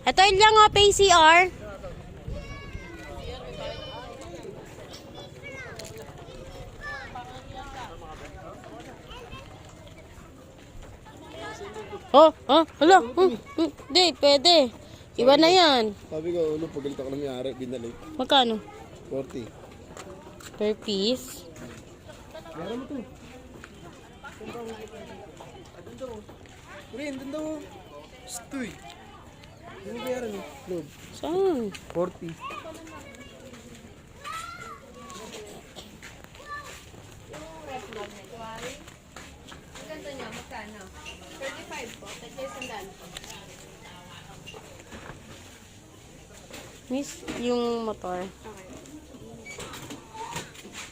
Ito lang oh, PCR. Hala. Hindi, pwede. Iba na yan. Sabi ko, ulo, pagalit ako ng mayari, binalik. Magkano? 40. Per piece. Meron mo to. Rin, doon daw. Stoy. Ano ba yaran eh? Loob. Saan? 40. Ang ganda niya, magkano? 35 po, tagkay sandaan po. Miss, yung motor. Okay.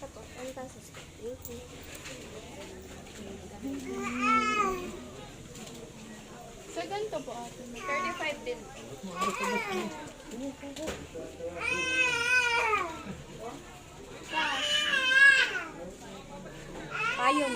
Tapos, ang tasas ko. So, ganito po ate. 35 din. Ayun.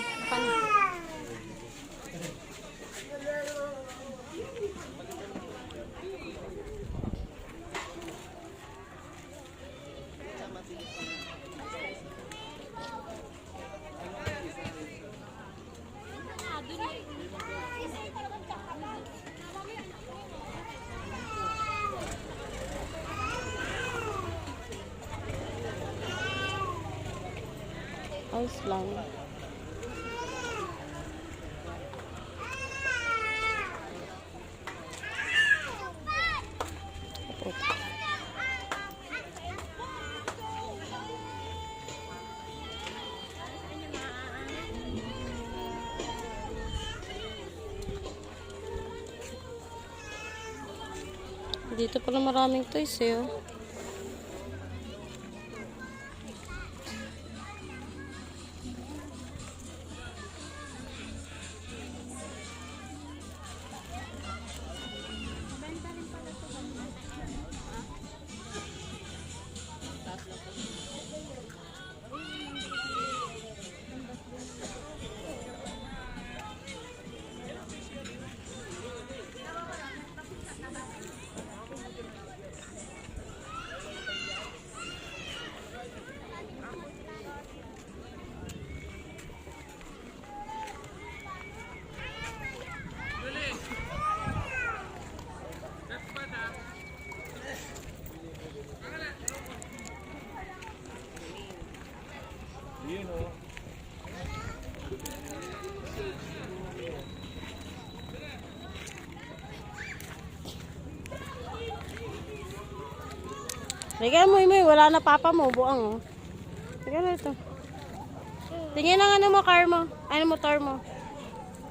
Ayos lang. Dito pala maraming toys eh. Oh. Yun o. Lagyan mo, wala na papa mo, buang oh. Lagyan mo ito. Tingin ang ano mo, car mo. Ano motor mo.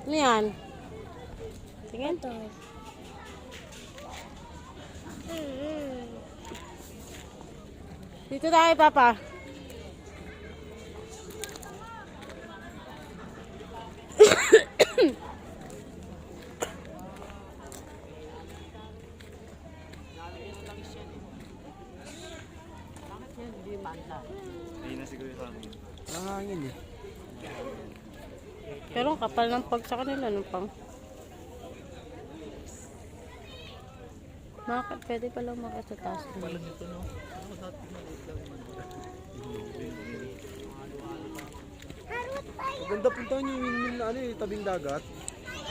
Ano yan? Tingin. Dito tayo, papa. Hindi na siguro sa amin. Nangangin eh. Pero ang kapal ng pag sa kanila, ano pang? Bakit? Pwede palang makita taas. Maganda punta nyo yung windmill na ano eh, tabing dagat.